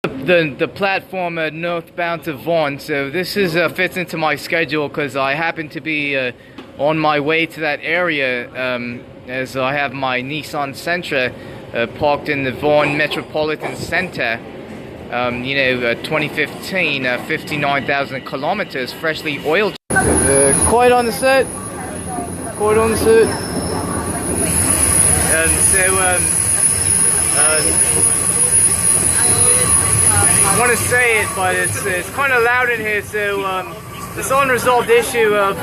The platform northbound to Vaughan, so this is fits into my schedule because I happen to be on my way to that area as I have my Nissan Sentra parked in the Vaughan Metropolitan Center. 2015, 59,000 kilometers, freshly oiled. Quiet on the set. Quiet on the set. I want to say it, but it's kind of loud in here. So this unresolved issue of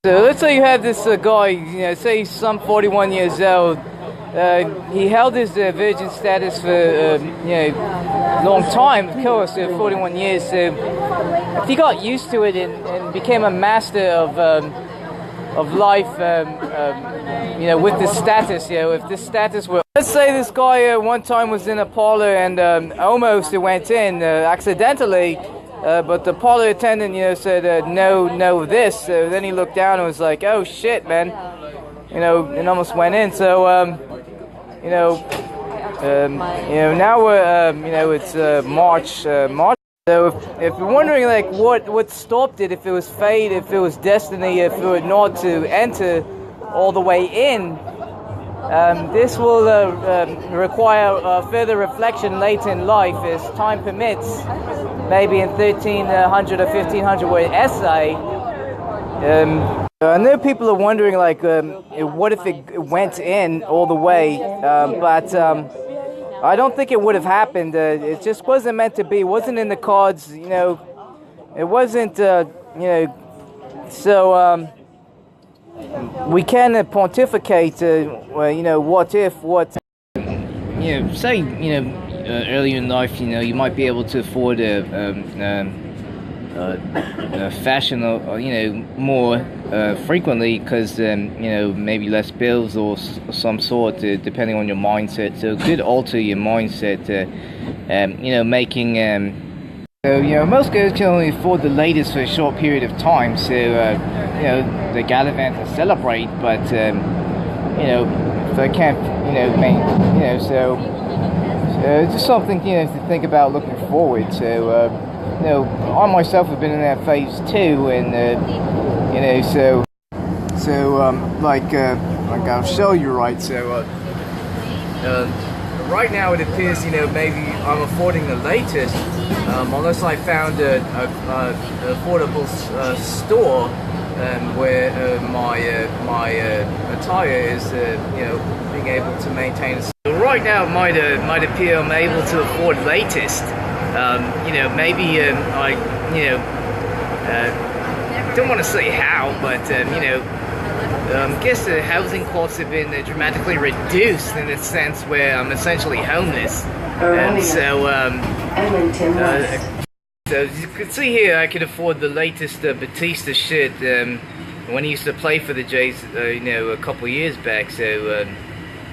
So let's say you have this guy, say he's some 41 years old. He held his virgin status for a long time, of course, 41 years. So if he got used to it and became a master of life, with this status, if this status were, let's say this guy one time was in a parlor and almost went in accidentally, but the parlor attendant, said no this. So then he looked down and was like, oh shit, man, and almost went in. So now we're it's March. So if you're wondering like what stopped it, if it was fate, if it was destiny, if it were not to enter all the way in, this will require further reflection later in life as time permits, maybe in 1300 or 1500 word essay. I know people are wondering like what if it went in all the way, but I don't think it would have happened. It just wasn't meant to be. It wasn't in the cards, it wasn't, so we can pontificate, what if, say, earlier in life, you might be able to afford fashion, more frequently because, maybe less bills or some sort, depending on your mindset. So it could alter your mindset, making... So, most guys can only afford the latest for a short period of time, so, they gallivant and celebrate, but, if they can't, so it's just something, to think about looking forward. So, I myself have been in that phase too, and, I'll show you, right, so, right now it appears, maybe I'm affording the latest, unless I found an affordable store where my attire is, being able to maintain. So right now it might appear I'm able to afford latest. Maybe I don't want to say how, but guess the housing costs have been dramatically reduced in the sense where I'm essentially homeless. And so, so as you can see here, I could afford the latest Batista shit when he used to play for the Jays, a couple years back. So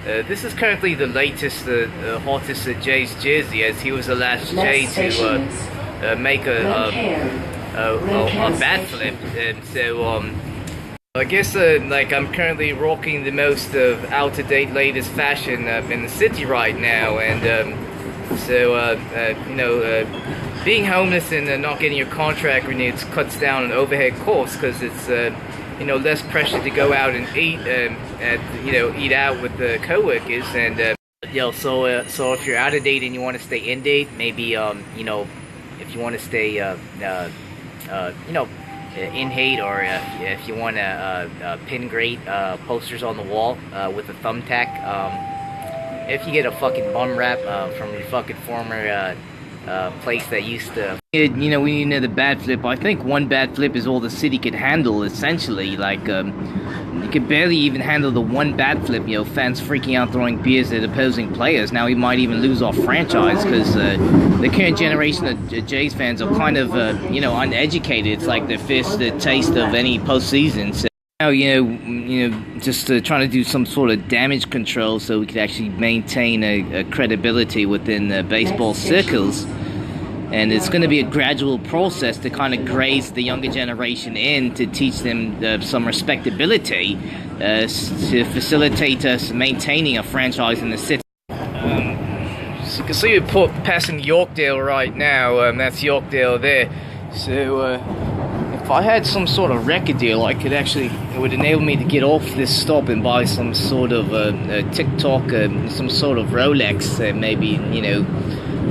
this is currently the latest, hottest Jays jersey, as he was the last Jay to make a bat flip. And so, I guess I'm currently rocking the most out-to-date latest fashion in the city right now, and being homeless and not getting your contract renewed cuts down on overhead costs because it's less pressure to go out and eat eat out with the coworkers, and so if you're out of date and you want to stay in date, maybe if you want to stay in hate, or if you want to pin great posters on the wall with a thumbtack, if you get a fucking bum rap from your fucking former place that used to, when you know the bat flip, I think one bat flip is all the city could handle, essentially. Like you could barely even handle the one bat flip, fans freaking out throwing beers at opposing players. Now he might even lose our franchise because the current generation of Jays fans are kind of uneducated. It's like their first taste of any postseason. So now just trying to do some sort of damage control so we could actually maintain a credibility within baseball circles. and it's going to be a gradual process to kind of graze the younger generation in, to teach them some respectability, to facilitate us maintaining a franchise in the city. So you can see we're passing Yorkdale right now. That's Yorkdale there. So if I had some sort of record deal, it would enable me to get off this stop and buy some sort of TikTok, some sort of Rolex, maybe, you know,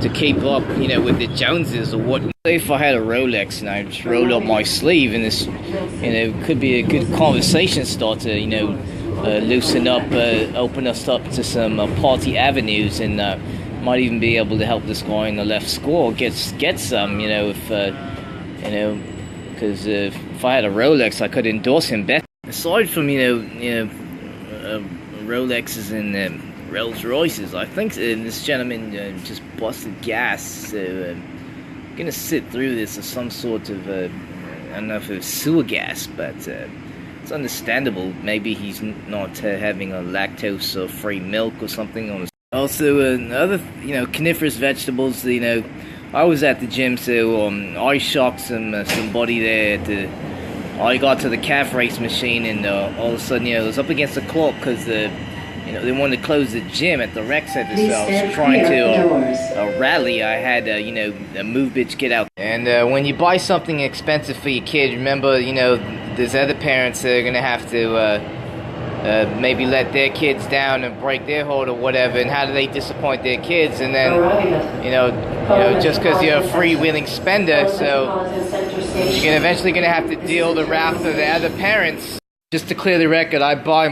to keep up, you know, with the Joneses or what. If I had a Rolex and I just rolled up my sleeve, and this, you know, could be a good conversation starter, you know, loosen up, open us up to some party avenues, and might even be able to help this guy in the left score get some, you know, if you know, because if I had a Rolex, I could endorse him better. Aside from Rolexes and Rolls Royces, I think this gentleman just busted gas. So I'm gonna sit through this as some sort of I don't know if it was sewer gas, but it's understandable. Maybe he's not having a lactose-free milk or something on his. Also, other, you know, coniferous vegetables. You know, I was at the gym, so I shocked somebody there. I got to the calf race machine, and all of a sudden, you know, I was up against the clock because you know, they wanted to close the gym at the rec center, so I was trying to rally. I had you know, move bitch, get out. And when you buy something expensive for your kid, remember, you know, there's other parents that are gonna have to maybe let their kids down and break their heart or whatever. And how do they disappoint their kids? And then, you know, just because you're a freewheeling spender, so you're eventually gonna have to deal the wrath of the other parents. Just to clear the record, I buy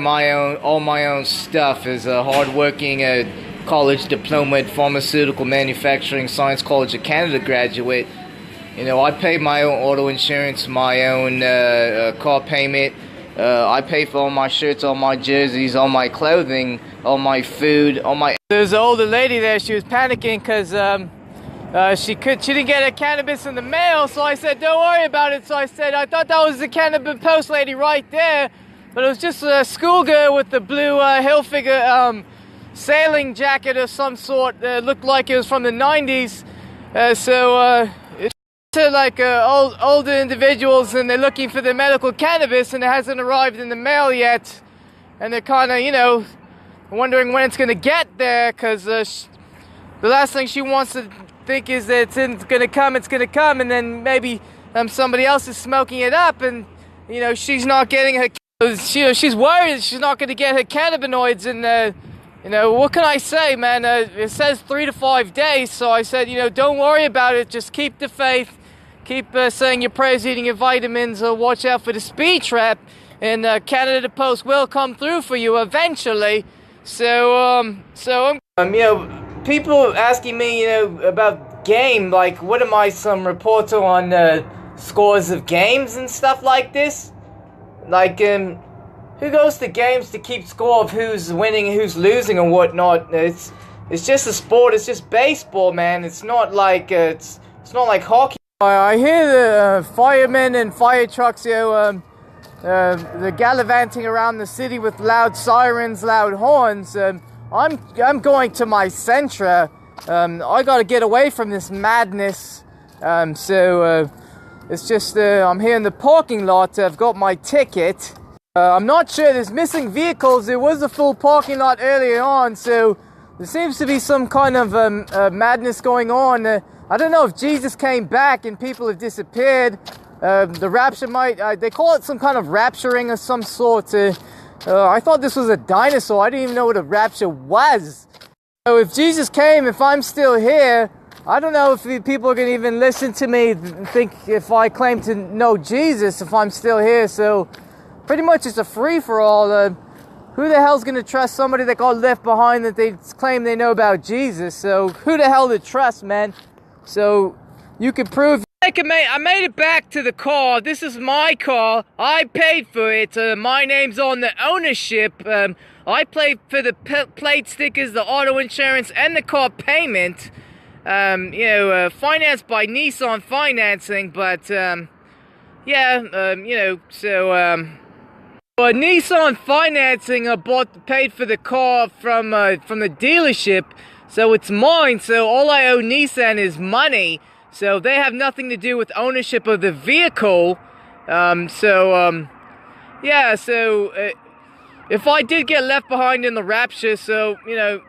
all my own stuff as a hard-working college diploma at Pharmaceutical Manufacturing Science College of Canada graduate. You know, I pay my own auto insurance, my own car payment. I pay for all my shirts, all my jerseys, all my clothing, all my food, all my. There's an older lady there. She was panicking because she didn't get her cannabis in the mail. So I said, "Don't worry about it." So I said, "I thought that was the Cannabis Post lady right there, but it was just a schoolgirl with the blue Hilfiger sailing jacket of some sort. Looked like it was from the '90s." To like older individuals, and they're looking for the medical cannabis, and it hasn't arrived in the mail yet, and they're kind of, you know, wondering when it's going to get there, because the last thing she wants to think is that it's going to come, and then maybe somebody else is smoking it up, and, you know, she's not getting her, she's worried she's not going to get her cannabinoids, and you know, what can I say, man? It says 3 to 5 days, so I said, you know, don't worry about it, just keep the faith. Keep saying your prayers, eating your vitamins, watch out for the speed trap, and Canada Post will come through for you eventually. So you know, people asking me, you know, about game, like, what am I, some reporter on scores of games and stuff like this? Like, who goes to games to keep score of who's winning and who's losing and whatnot? It's just a sport. It's just baseball, man. It's not like it's not like hockey. I hear the firemen and fire trucks, you know, they're gallivanting around the city with loud sirens, loud horns. I'm going to my Sentra. I gotta get away from this madness. It's just I'm here in the parking lot. I've got my ticket. I'm not sure. There's missing vehicles. There was a full parking lot earlier on, so there seems to be some kind of madness going on. I don't know if Jesus came back and people have disappeared. The rapture they call it some kind of rapturing of some sort. I thought this was a dinosaur. I didn't even know what a rapture was. So if Jesus came, if I'm still here, I don't know if people are going to even listen to me, think if I claim to know Jesus, if I'm still here. So pretty much it's a free-for-all. Who the hell's going to trust somebody that got left behind that they claim they know about Jesus? So who the hell to trust, man? So you could prove I made it back to the car. This is my car. I paid for it. My name's on the ownership. I paid for the plate stickers, the auto insurance, and the car payment. You know, financed by Nissan Financing. But you know, so but Nissan Financing paid for the car from the dealership. So it's mine, so all I owe Nissan is money. So they have nothing to do with ownership of the vehicle. Yeah, so if I did get left behind in the rapture, so, you know.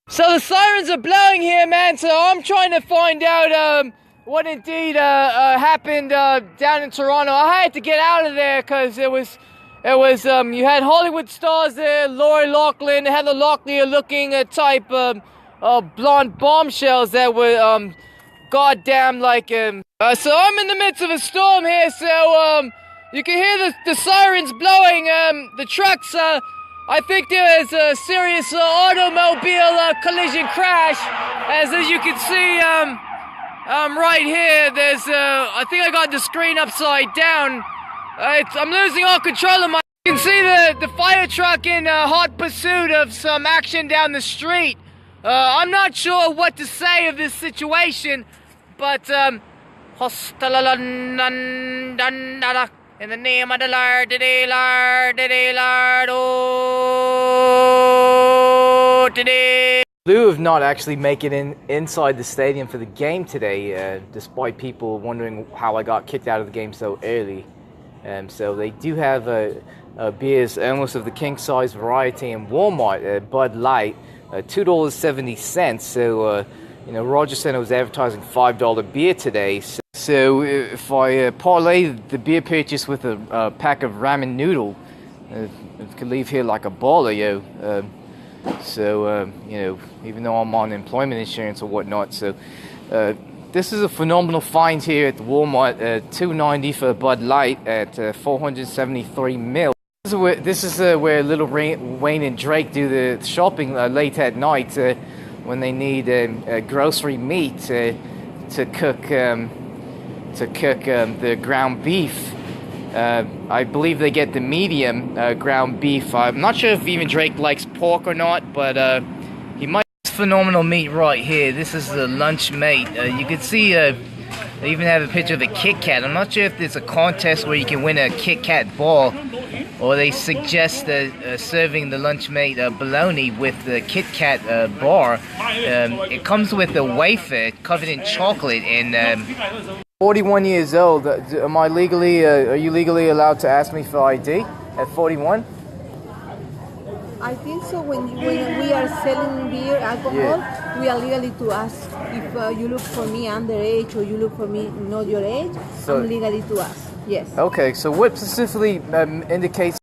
So the sirens are blowing here, man, so I'm trying to find out what indeed happened down in Toronto. I had to get out of there because it was you had Hollywood stars there, Lori Loughlin, Heather Locklear looking type blonde bombshells that were goddamn like so I'm in the midst of a storm here, so you can hear the sirens blowing. The trucks, I think there is a serious automobile collision crash, as you can see right here. There's I think I got the screen upside down. I'm losing all control of my. You can see the fire truck in hot pursuit of some action down the street. I'm not sure what to say of this situation, but in the name of the Lord, today, Lord, today, Lord, oh, today. Blue of not actually make it inside the stadium for the game today, despite people wondering how I got kicked out of the game so early. So they do have beers almost of the king size variety in Walmart, Bud Light, $2.70. So you know, Roger Center was advertising $5 beer today. So if I parlay the beer purchase with a pack of ramen noodle, it could leave here like a baller, yo. You know, even though I'm on employment insurance or whatnot, so this is a phenomenal find here at the Walmart. $2.90 for Bud Light at 473 ml. This is where Little Wayne and Drake do the shopping late at night when they need grocery meat to cook the ground beef. I believe they get the medium ground beef. I'm not sure if even Drake likes pork or not, but he might. Phenomenal meat right here. This is the lunch mate. You can see they even have a picture of a Kit Kat. I'm not sure if there's a contest where you can win a Kit Kat ball, or they suggest serving the lunch mate bologna with the Kit Kat bar. It comes with a wafer covered in chocolate and 41 years old. Am I legally? Are you legally allowed to ask me for ID at 41? I think so. When we are selling beer, alcohol, we are legally to ask if you look for me underage or you look for me not your age. So I'm legally to ask. Yes. Okay. So what specifically indicates